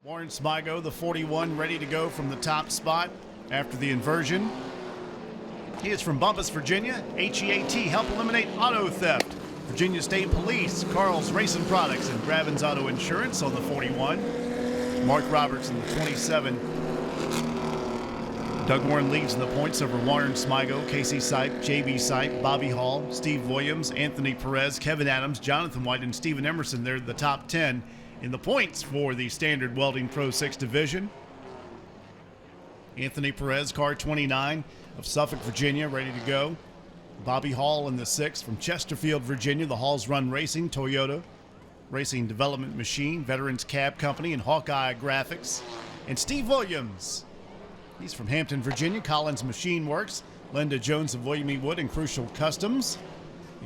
Warren Smigo, the 41, ready to go from the top spot after the inversion. He is from Bumpus, Virginia. HEAT, help eliminate auto theft. Virginia State Police, Carl's Racing Products, and Gravin's Auto Insurance on the 41. Mark Roberts in the 27. Doug Warren leads in the points over Warren Smigo, Casey Sipe, JB Sipe, Bobby Hall, Steve Williams, Anthony Perez, Kevin Adams, Jonathan White, and Steven Emerson. They're the top 10 in the points for the Standard Welding Pro 6 division. Anthony Perez, car 29 of Suffolk, Virginia, ready to go. Bobby Hall in the 6th from Chesterfield, Virginia. The Halls Run Racing, Toyota Racing Development Machine, Veterans Cab Company, and Hawkeye Graphics. And Steve Williams, he's from Hampton, Virginia, Collins Machine Works, Linda Jones of William E. Wood, and Crucial Customs.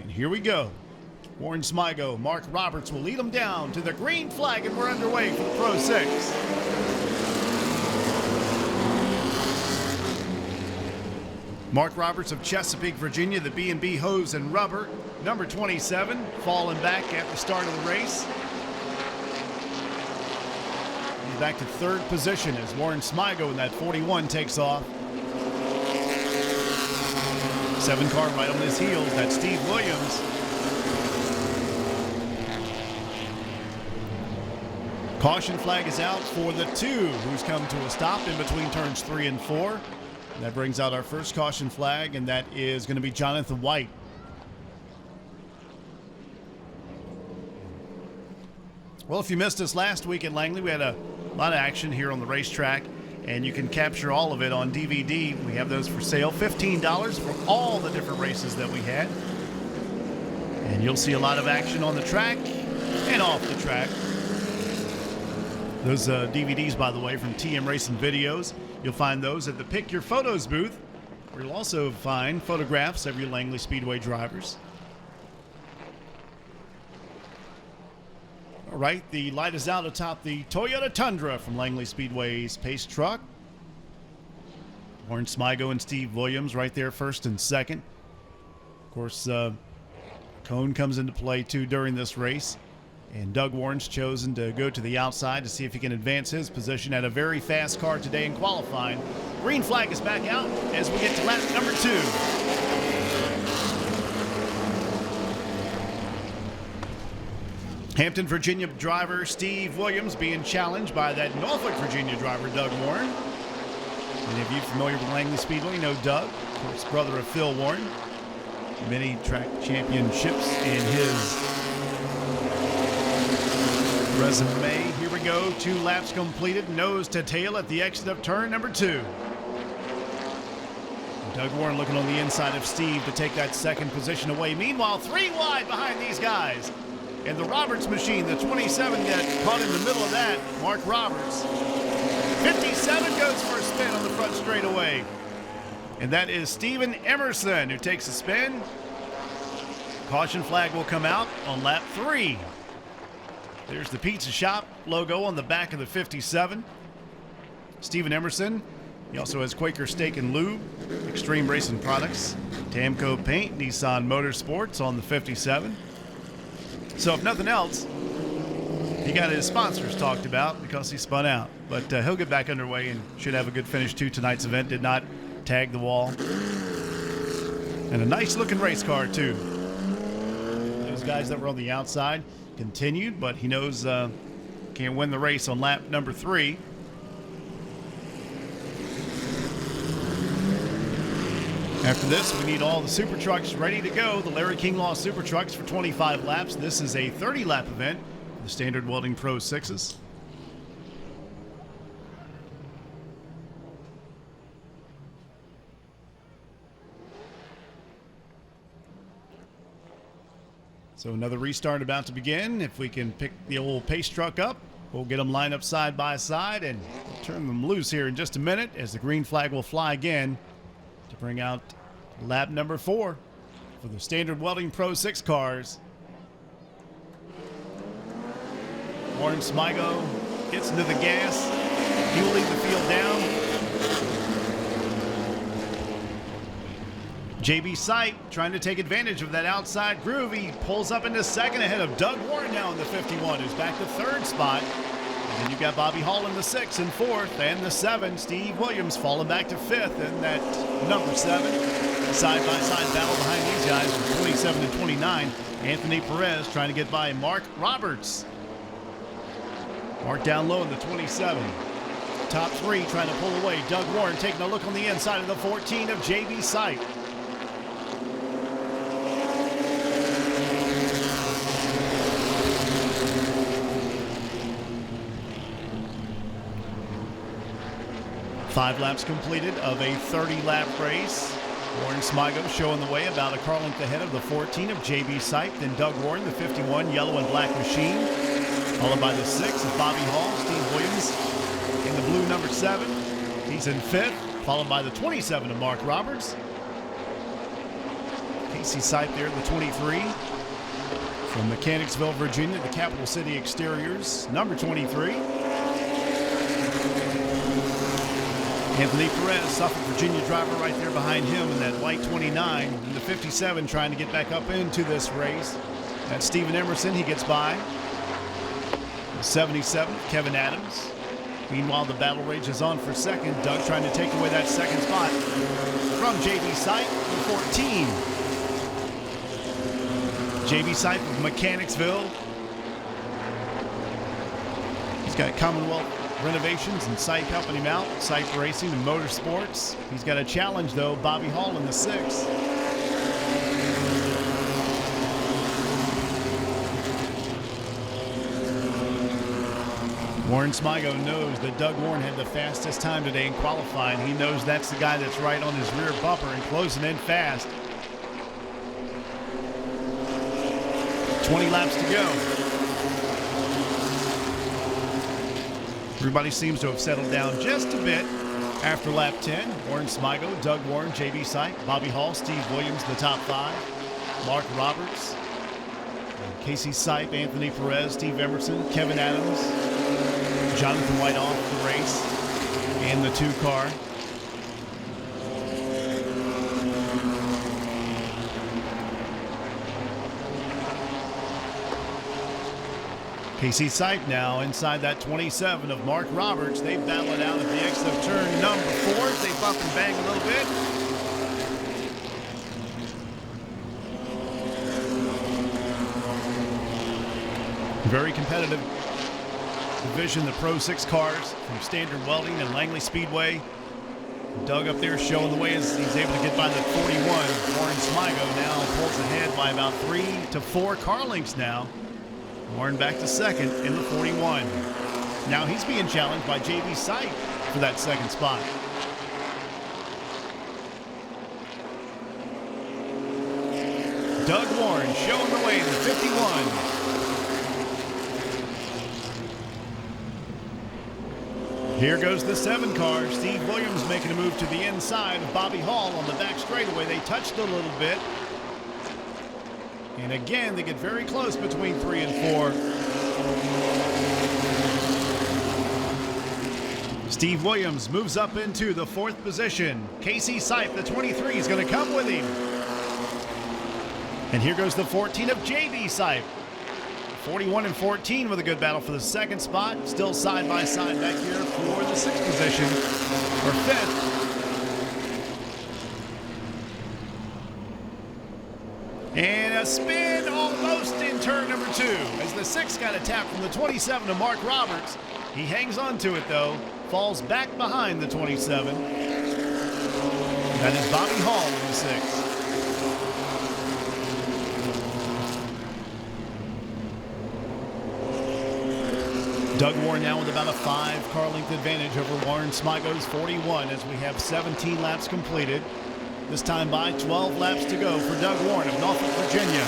And here we go. Warren Smigo, Mark Roberts will lead them down to the green flag, and we're underway for the Pro 6. Mark Roberts of Chesapeake, Virginia, the B&B Hose and Rubber, number 27, falling back at the start of the race. He's back to third position as Warren Smigo in that 41 takes off. 7 car right on his heels, that's Steve Williams. Caution flag is out for the 2, who's come to a stop in between turns 3 and 4. And that brings out our first caution flag, and that is going to be Jonathan White. Well, if you missed us last week at Langley, we had a lot of action here on the racetrack, and you can capture all of it on DVD. We have those for sale, $15 for all the different races that we had. And you'll see a lot of action on the track and off the track. Those DVDs, by the way, from TM Racing Videos, you'll find those at the Pick Your Photos booth, where you'll also find photographs of your Langley Speedway drivers. All right, the light is out atop the Toyota Tundra from Langley Speedway's pace truck. Warren Smigo and Steve Williams right there, first and second. Of course, cone comes into play too during this race. And Doug Warren's chosen to go to the outside to see if he can advance his position at a very fast car today in qualifying. Green flag is back out as we get to lap number 2. Hampton, Virginia driver Steve Williams being challenged by that Norfolk, Virginia driver Doug Warren. Many of you familiar with Langley Speedway know Doug, of course, brother of Phil Warren. Many track championships in his resume. Here we go, 2 laps completed, nose to tail at the exit of turn number 2. Doug Warren looking on the inside of Steve to take that second position away. Meanwhile, 3 wide behind these guys. And the Roberts machine, the 27, got caught in the middle of that. Mark Roberts. 57 goes for a spin on the front straightaway. And that is Steven Emerson who takes a spin. Caution flag will come out on lap 3. There's the Pizza Shop logo on the back of the 57. Steven Emerson. He also has Quaker Steak and Lube, Extreme Racing Products, Tamco Paint, Nissan Motorsports on the 57. So if nothing else, he got his sponsors talked about because he spun out. But he'll get back underway and should have a good finish to tonight's event. Did not tag the wall. And a nice looking race car too. Those guys that were on the outside continued, but he knows can't win the race on lap number 3. After this, we need all the super trucks ready to go. The Larry King Law super trucks for 25 laps. This is a 30-lap event, the Standard Welding Pro 6s. So another restart about to begin. If we can pick the old pace truck up, we'll get them lined up side by side and turn them loose here in just a minute as the green flag will fly again to bring out lap number 4 for the Standard Welding Pro 6 cars. Warren Smigo gets into the gas. He will lead the field down. JB Sipe trying to take advantage of that outside groove. He pulls up into second ahead of Doug Warren now in the 51, who's back to third spot. And you've got Bobby Hall in the 6 and 4th, and the 7, Steve Williams, falling back to 5th in that number 7. Side-by-side battle behind these guys from 27 and 29. Anthony Perez trying to get by Mark Roberts. Mark down low in the 27. Top 3 trying to pull away. Doug Warren taking a look on the inside of the 14 of JB Sipe. Five laps completed of a 30-lap race. Warren Smigo showing the way about a car length ahead of the 14 of JB Sipe. Then Doug Warren, the 51 yellow and black machine. Followed by the 6 of Bobby Hall. Steve Williams in the blue number 7. He's in 5th. Followed by the 27 of Mark Roberts. Casey Sipe there, the 23. From Mechanicsville, Virginia, the Capital City Exteriors, number 23. Anthony Perez, Suffolk, Virginia driver right there behind him in that white 29. And the 57 trying to get back up into this race. That's Steven Emerson. He gets by. The 77, Kevin Adams. Meanwhile, the battle rages on for second. Doug trying to take away that second spot from JB Sipe, the 14. JB Sipe of Mechanicsville. He's got Commonwealth Renovations and Sipe helping him out. Sipe Racing and Motorsports. He's got a challenge though, Bobby Hall in the 6. Warren Smigo knows that Doug Warren had the fastest time today in qualifying. He knows that's the guy that's right on his rear bumper and closing in fast. 20 laps to go. Everybody seems to have settled down just a bit after lap 10. Warren Smigo, Doug Warren, JB Sipe, Bobby Hall, Steve Williams, the top 5. Mark Roberts, Casey Sipe, Anthony Perez, Steve Emerson, Kevin Adams, Jonathan White off the race, and the 2 car. Casey Sipe now inside that 27 of Mark Roberts. They battle it out at the exit of turn number 4. They buff and bang a little bit. Very competitive division, the Pro 6 cars from Standard Welding and Langley Speedway. Doug up there showing the way as he's able to get by the 41. Warren Smigo now pulls ahead by about 3 to 4 car lengths now. Warren back to second in the 41. Now he's being challenged by JB Sipe for that second spot. Doug Warren showing the way in the 51. Here goes the 7 car. Steve Williams making a move to the inside of Bobby Hall on the back straightaway. They touched a little bit. And again, they get very close between 3 and 4. Steve Williams moves up into the 4th position. Casey Sipe, the 23, is going to come with him. And here goes the 14 of JB Sipe. 41 and 14 with a good battle for the second spot. Still side by side back here for the 6th position, or 5th. And a spin almost in turn number 2 as the 6 got a tap from the 27 of Mark Roberts. He hangs on to it though, falls back behind the 27. That is Bobby Hall in the 6. Doug Warren now with about a 5 car length advantage over Warren Smigo's 41 as we have 17 laps completed. This time by 12 laps to go for Doug Warren of Norfolk, Virginia.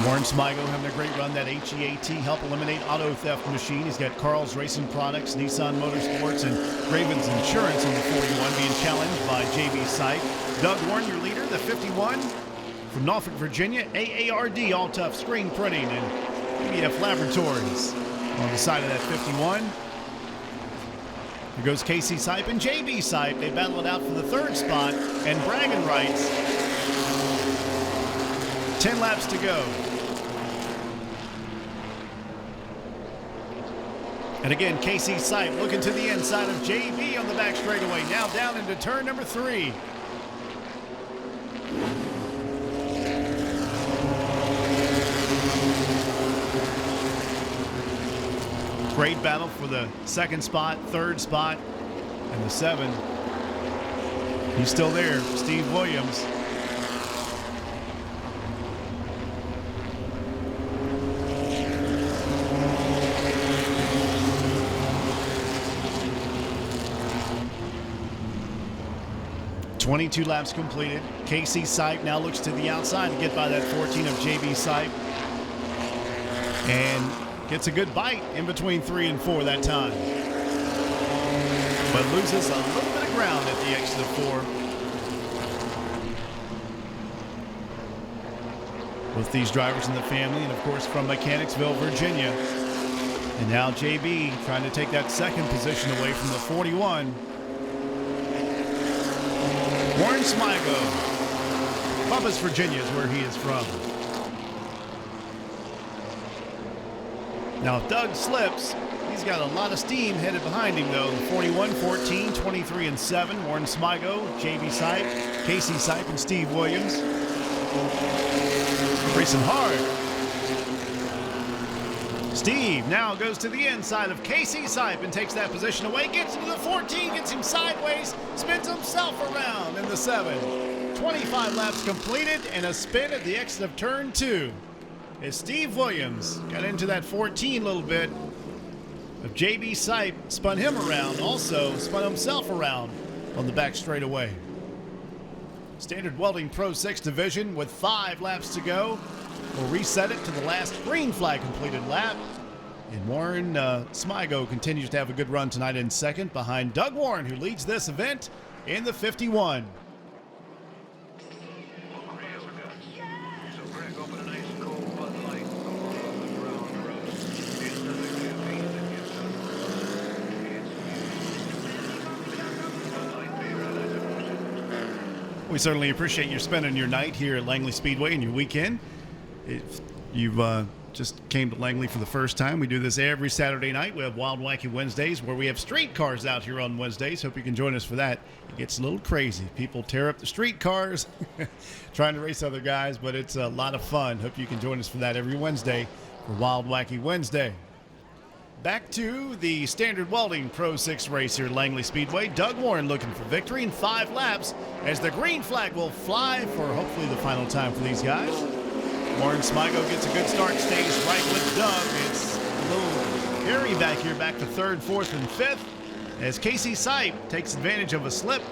Warren Smigo having a great run. That HEAT help eliminate auto theft machine. He's got Carl's Racing Products, Nissan Motorsports, and Ravens Insurance in the 41 being challenged by JB Sipe. Doug Warren, your leader, the 51 from Norfolk, Virginia. AARD All Tough Screen Printing and PBF Laboratories on the side of that 51. Here goes Casey Sipe and JB Sipe. They battle it out for the third spot, and bragging rights. 10 laps to go. And again, Casey Sipe looking to the inside of JB on the back straightaway. Now down into turn number 3. Great battle for the second spot, third spot, and the 7. He's still there, Steve Williams. .22 laps completed. Casey Sipe now looks to the outside to get by that 14 of JB Sipe. And gets a good bite in between 3 and 4 that time. But loses a little bit of ground at the exit of 4. With these drivers in the family, and of course from Mechanicsville, Virginia. And now JB trying to take that second position away from the 41. Warren Smigo. Bubba's, Virginia is where he is from. Now, if Doug slips, he's got a lot of steam headed behind him, though. 41, 14, 23, and 7. Warren Smigo, JB Sipe, Casey Sipe, and Steve Williams. Racing hard. Steve now goes to the inside of Casey Sipe and takes that position away. Gets into the 14, gets him sideways, spins himself around in the 7. 25 laps completed and a spin at the exit of turn 2. As Steve Williams got into that 14 a little bit of JB Sipe, spun him around, also spun himself around on the back straightaway. Standard Welding Pro 6 division with 5 laps to go. We'll reset it to the last green flag completed lap. And Warren Smigo continues to have a good run tonight in second behind Doug Warren, who leads this event in the 51. We certainly appreciate you spending your night here at Langley Speedway and your weekend. If you've just came to Langley for the first time, we do this every Saturday night. We have Wild Wacky Wednesdays where we have street cars out here on Wednesdays. Hope you can join us for that. It gets a little crazy. People tear up the street cars trying to race other guys, but it's a lot of fun. Hope you can join us for that every Wednesday for Wild Wacky Wednesday. Back to the Standard Welding Pro 6 race here at Langley Speedway. Doug Warren looking for victory in 5 laps as the green flag will fly for hopefully the final time for these guys. Warren Smigo gets a good start, stays right with Doug. It's a little hairy back here, back to 3rd, 4th, and 5th as Casey Sipe takes advantage of a slip.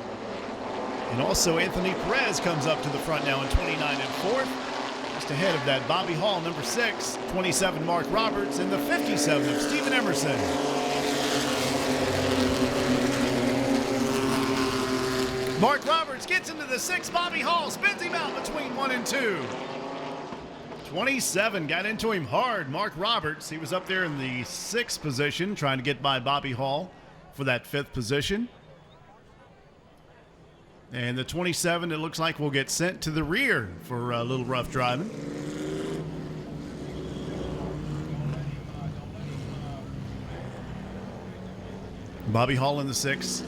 And also Anthony Perez comes up to the front now in 29 and 4th. Just ahead of that, Bobby Hall, number 6, 27, Mark Roberts, and the 57 of Stephen Emerson. Mark Roberts gets into the 6, Bobby Hall spins him out between 1 and 2. 27 got into him hard, Mark Roberts. He was up there in the 6th position, trying to get by Bobby Hall for that 5th position. And the 27, it looks like, will get sent to the rear for a little rough driving. Bobby Hall in the 6.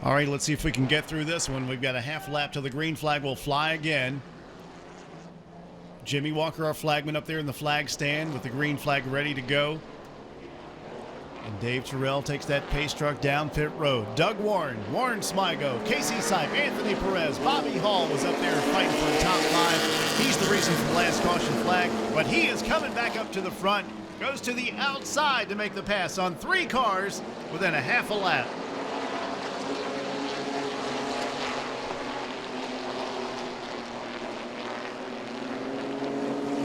All right, let's see if we can get through this one. We've got a half lap till the green flag will fly again. Jimmy Walker, our flagman, up there in the flag stand with the green flag ready to go. And Dave Terrell takes that pace truck down pit road. Doug Warren, Warren Smigo, Casey Sipe, Anthony Perez, Bobby Hall was up there fighting for the top 5. He's the reason for the last caution flag, but he is coming back up to the front. Goes to the outside to make the pass on 3 cars within a half a lap.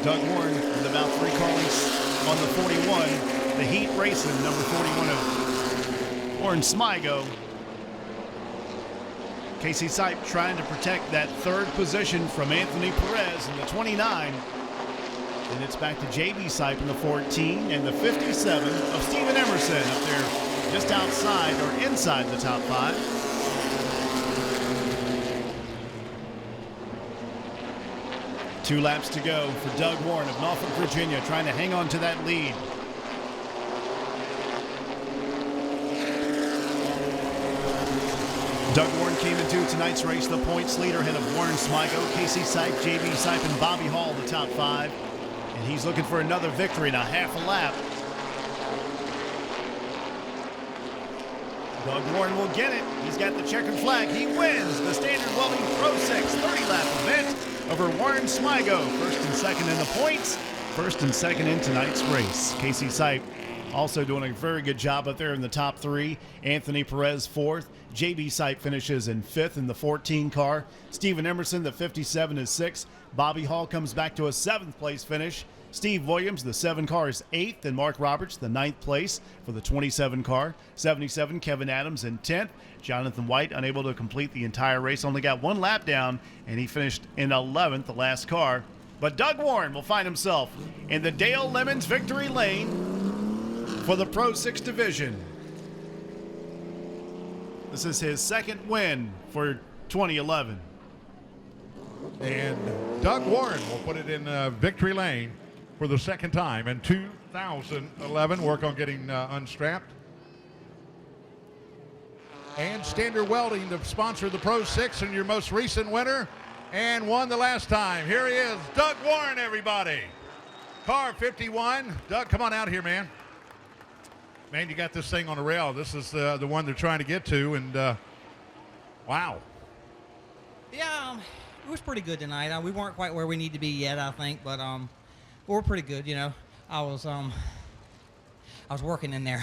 Doug Warren with about 3 car lengths on the 41. The Heat racing, number 41 of Warren Smigo. Casey Sipe trying to protect that 3rd position from Anthony Perez in the 29. And it's back to J.B. Sipe in the 14 and the 57 of Steven Emerson up there just outside or inside the top 5. Two laps to go for Doug Warren of Norfolk, Virginia, trying to hang on to that lead. Doug Warren came into tonight's race the points leader ahead of Warren Smigo, Casey Sipe, J.B. Sipe, and Bobby Hall, the top 5. And he's looking for another victory in a half a lap. Doug Warren will get it. He's got the checkered flag. He wins the Standard Welding Pro 6 30-lap event over Warren Smigo. 1st and 2nd in the points. 1st and 2nd in tonight's race. Casey Sipe also doing a very good job up there in the top 3. Anthony Perez 4th. J.B. Sipe finishes in 5th in the 14 car. Steven Emerson, the 57, is 6th. Bobby Hall comes back to a 7th place finish. Steve Williams, the 7 car, is 8th, and Mark Roberts, the 9th place for the 27 car. 77, Kevin Adams in 10th. Jonathan White unable to complete the entire race, only got 1 lap down, and he finished in 11th, the last car. But Doug Warren will find himself in the Dale Lemons victory lane for the Pro 6 division. This is his 2nd win for 2011. And Doug Warren will put it in victory lane for the 2nd time in 2011. Work on getting unstrapped. And Standard Welding, the sponsor of the Pro 6 and your most recent winner, and won the last time. Here he is, Doug Warren, everybody. Car 51. Doug, come on out here, man. Man, you got this thing on the rail. This is the one they're trying to get to, and wow. Yeah, it was pretty good tonight. We weren't quite where we need to be yet, I think, but we're pretty good. You know, I was working in there.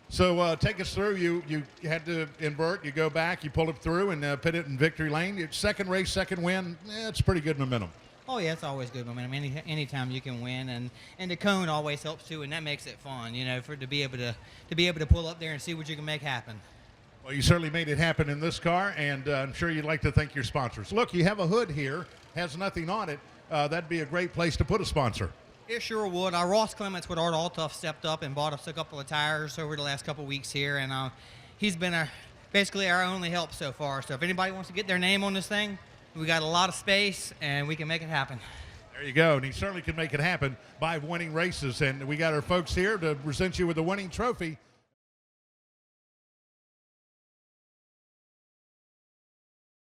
So take us through. You had to invert. You go back. You pull it through and put it in victory lane. Your 2nd race, 2nd win. It's pretty good momentum. Oh yeah, it's always good momentum. Anytime you can win, and the cone always helps too, and that makes it fun. You know, to be able to pull up there and see what you can make happen. Well, you certainly made it happen in this car, and I'm sure you'd like to thank your sponsors. Look, you have a hood here, has nothing on it. That'd be a great place to put a sponsor. It sure would. Ross Clements with Art Altough stepped up and bought us a couple of tires over the last couple of weeks here, and he's been basically our only help so far. So if anybody wants to get their name on this thing, we got a lot of space, and we can make it happen. There you go, and he certainly can make it happen by winning races. And we got our folks here to present you with a winning trophy